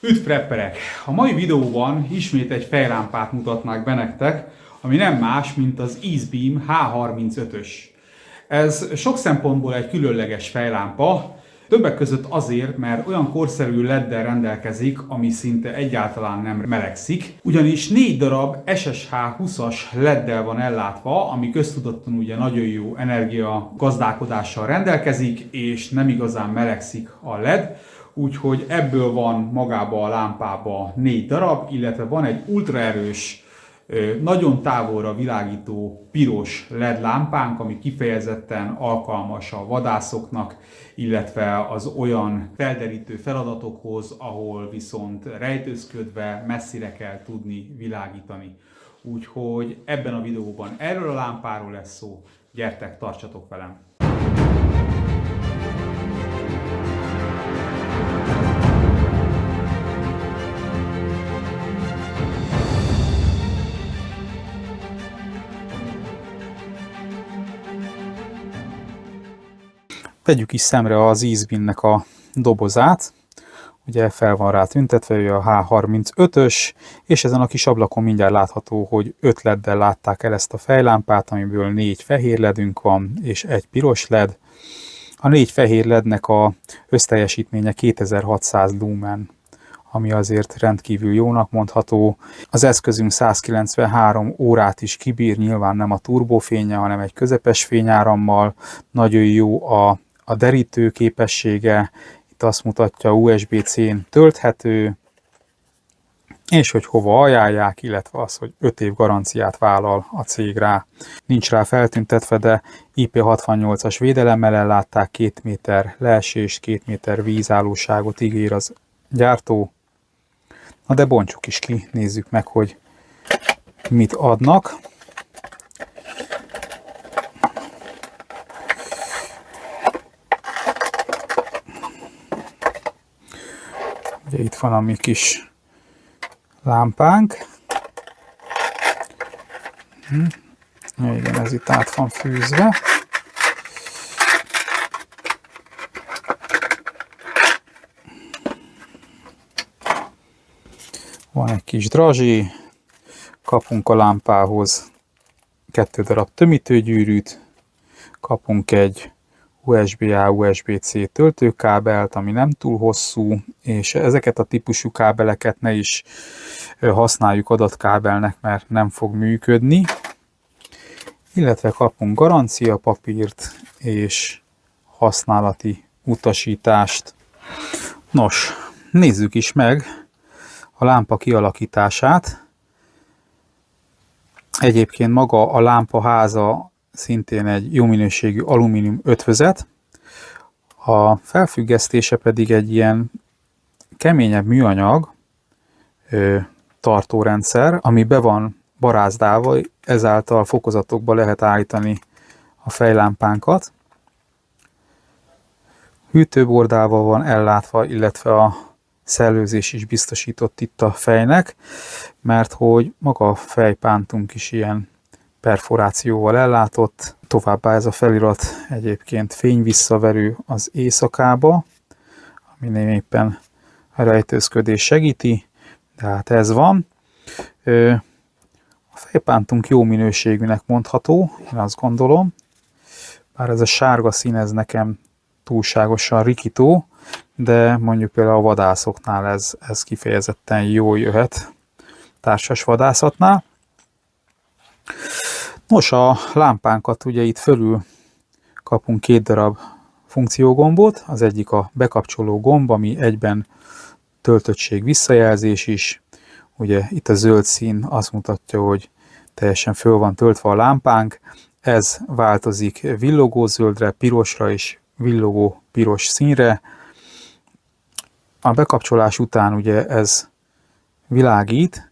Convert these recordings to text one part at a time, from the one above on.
Üdv prepperek! A mai videóban ismét egy fejlámpát mutatnák be nektek, ami nem más, mint az EaseBeam H35-ös. Ez sok szempontból egy különleges fejlámpa, többek között azért, mert olyan korszerű LED-del rendelkezik, ami szinte egyáltalán nem melegszik, ugyanis 4 darab SSH 20-as LED-del van ellátva, ami köztudottan ugye nagyon jó energia gazdálkodással rendelkezik, és nem igazán melegszik a LED. Úgyhogy ebből van magába a lámpába 4 darab, illetve van egy ultraerős, nagyon távolra világító piros LED lámpánk, ami kifejezetten alkalmas a vadászoknak, illetve az olyan felderítő feladatokhoz, ahol viszont rejtőzködve messzire kell tudni világítani. Úgyhogy ebben a videóban erről a lámpáról lesz szó, gyertek, tartsatok velem! Vegyük is szemre az EaseBeam-nek a dobozát. Ugye fel van rá tüntetve, ő a H35-ös, és ezen a kis ablakon mindjárt látható, hogy 5 LED-del látták el ezt a fejlámpát, amiből 4 fehér ledünk van, és egy piros LED. A 4 fehér LED-nek a összteljesítménye 2600 lumen, ami azért rendkívül jónak mondható. Az eszközünk 193 órát is kibír, nyilván nem a turbófénnyel, hanem egy közepes fényárammal. Nagyon jó a derítő képessége, itt azt mutatja, USB-C-n tölthető, és hogy hova ajánlják, illetve az, hogy 5 év garanciát vállal a cég rá. Nincs rá feltüntetve, de IP68-as védelemmel ellátták, 2 méter leesést, 2 méter vízállóságot ígér az gyártó. Na de bontsuk is ki, nézzük meg, hogy mit adnak. Ugye itt van a mi kis lámpánk. Igen, ez itt át van fűzve. Van egy kis drazsi, kapunk a lámpához 2 darab tömítőgyűrűt, kapunk egy USB-A, USB-C töltőkábelt, ami nem túl hosszú, és ezeket a típusú kábeleket ne is használjuk adatkábelnek, mert nem fog működni. Illetve kapunk garanciapapírt és használati utasítást. Nos, nézzük is meg a lámpa kialakítását. Egyébként maga a lámpa háza szintén egy jó minőségű alumínium ötvözet, a felfüggesztése pedig egy ilyen keményebb műanyag tartórendszer, ami be van barázdálva, ezáltal fokozatokba lehet állítani a fejlámpánkat. Hűtőbordával van ellátva, illetve a szellőzés is biztosított itt a fejnek, mert hogy maga a fejpántunk is ilyen perforációval ellátott. Továbbá ez a felirat egyébként fényvisszaverő az éjszakába, ami éppen a rejtőzködés segíti, de hát ez van. A fejpántunk jó minőségűnek mondható, én azt gondolom, bár ez a sárga szín ez nekem túlságosan rikító, de mondjuk például a vadászoknál ez kifejezetten jól jöhet, társas vadászatnál. Nos, a lámpánkat ugye itt fölül kapunk 2 darab funkciógombot, az egyik a bekapcsoló gomb, ami egyben töltöttség visszajelzés is. Ugye itt a zöld szín azt mutatja, hogy teljesen föl van töltve a lámpánk, ez változik villogó zöldre, pirosra és villogó piros színre. A bekapcsolás után ugye ez világít,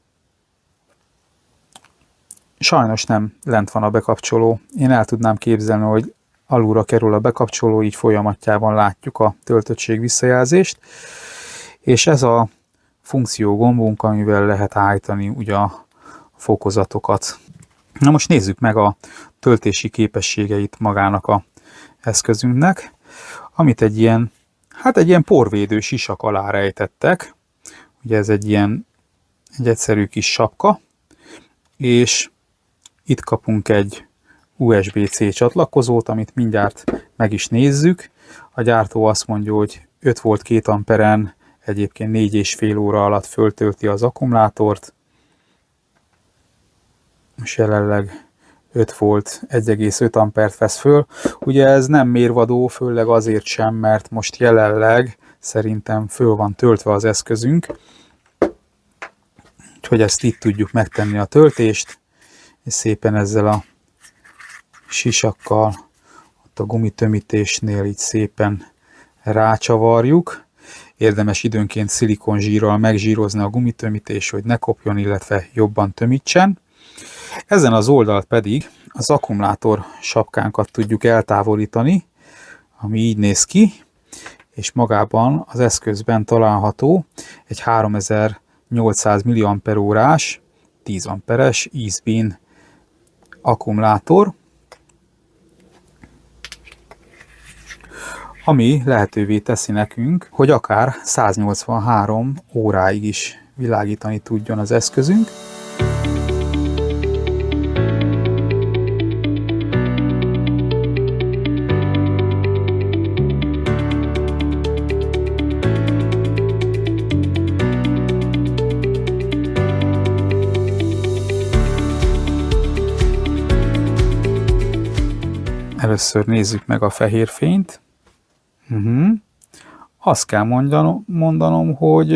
sajnos nem lent van a bekapcsoló. Én el tudnám képzelni, hogy alulra kerül a bekapcsoló, így folyamatjában látjuk a töltöttség visszajelzést. És ez a funkció gombunk, amivel lehet állítani ugye a fokozatokat. Na most nézzük meg a töltési képességeit magának a eszközünknek, amit egy ilyen porvédő sisak alá rejtettek. Ugye ez egy egyszerű kis sapka, és itt kapunk egy USB-C csatlakozót, amit mindjárt meg is nézzük. A gyártó azt mondja, hogy 5 volt 2 amperen, egyébként 4,5 óra alatt föltölti az akkumulátort. És jelenleg 5 volt 1,5 ampert vesz föl. Ugye ez nem mérvadó, főleg azért sem, mert most jelenleg szerintem föl van töltve az eszközünk. Úgyhogy ezt itt tudjuk megtenni a töltést, és szépen ezzel a sisakkal ott a gumitömítésnél így szépen rácsavarjuk. Érdemes időnként szilikonzsírral megzsírozni a gumitömítés, hogy ne kopjon, illetve jobban tömítsen. Ezen az oldalt pedig az akkumulátor sapkánkat tudjuk eltávolítani, ami így néz ki, és magában az eszközben található egy 3800 mAh-órás 10 amperes EaseBeam akkumulátor, ami lehetővé teszi nekünk, hogy akár 183 óráig is világítani tudjon az eszközünk. Először nézzük meg a fehér fényt. Azt kell mondanom, hogy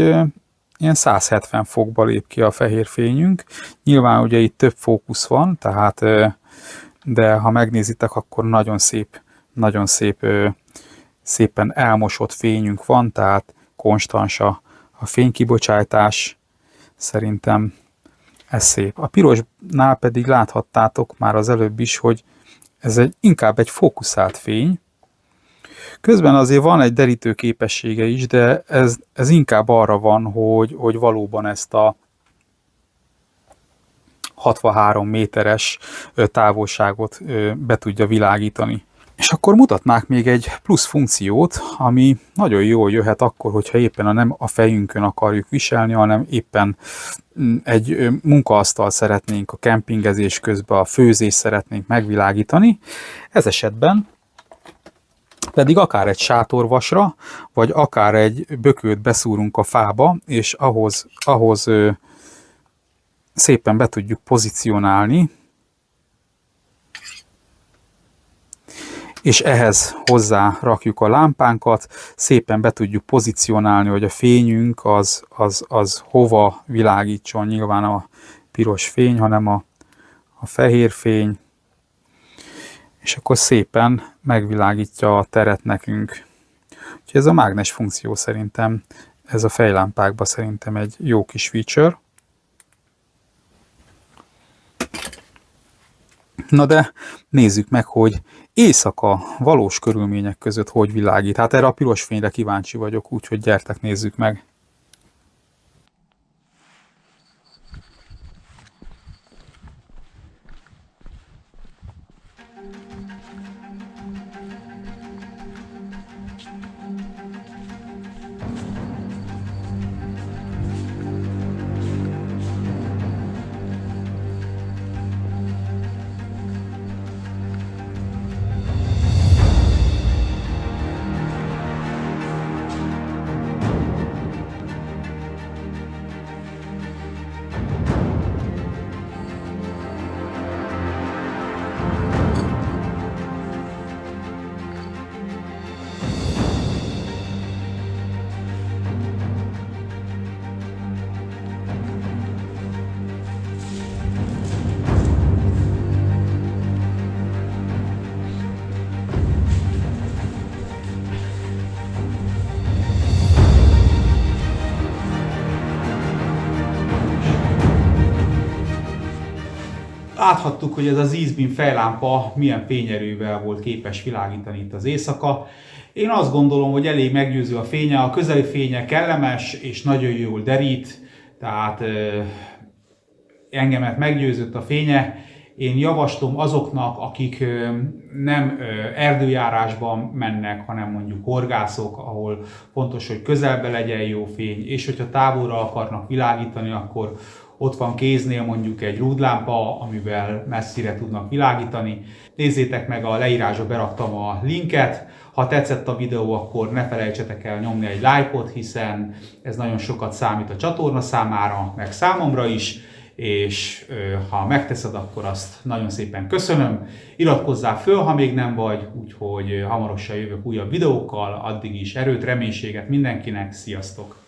ilyen 170 fokba lép ki a fehér fényünk. Nyilván ugye itt több fókusz van, tehát, de ha megnézitek, akkor nagyon szépen elmosott fényünk van, tehát konstans a fénykibocsátás. Szerintem ez szép. A pirosnál pedig láthattátok már az előbb is, hogy ez inkább egy fókuszált fény. Közben azért van egy derítő képessége is, de ez inkább arra van, hogy valóban ezt a 63 méteres távolságot be tudja világítani. És akkor mutatnák még egy plusz funkciót, ami nagyon jól jöhet akkor, hogyha éppen nem a fejünkön akarjuk viselni, hanem éppen egy munkaasztal szeretnénk a kempingezés közben, a főzést szeretnénk megvilágítani. Ez esetben pedig akár egy sátorvasra, vagy akár egy bökőt beszúrunk a fába, és ahhoz szépen be tudjuk pozícionálni, és ehhez hozzá rakjuk a lámpánkat, szépen be tudjuk pozícionálni, hogy a fényünk az hova világítson, nyilván a piros fény, hanem a fehér fény, és akkor szépen megvilágítja a teret nekünk. Úgyhogy ez a mágnes funkció szerintem, ez a fejlámpákban szerintem egy jó kis feature. Na de nézzük meg, hogy éjszaka valós körülmények között hogy világít. Hát erre a piros fényre kíváncsi vagyok, úgyhogy gyertek, nézzük meg. Láthattuk, hogy ez az EaseBeam fejlámpa milyen fényerővel volt képes világítani itt az éjszaka. Én azt gondolom, hogy elég meggyőző a fénye, a közeli fénye kellemes és nagyon jól derít, tehát engemet meggyőzött a fénye, Én javaslom azoknak, akik nem erdőjárásban mennek, hanem mondjuk horgászok, ahol fontos, hogy közelbe legyen jó fény, és hogyha távolra akarnak világítani, akkor ott van kéznél mondjuk egy rúdlámpa, amivel messzire tudnak világítani. Nézzétek meg, a leírásba beraktam a linket. Ha tetszett a videó, akkor ne felejtsetek el nyomni egy lájkot, hiszen ez nagyon sokat számít a csatorna számára, meg számomra is, és ha megteszed, akkor azt nagyon szépen köszönöm. Iratkozzál föl, ha még nem vagy, úgyhogy hamarosan jövök újabb videókkal, addig is erőt, reménységet mindenkinek, sziasztok!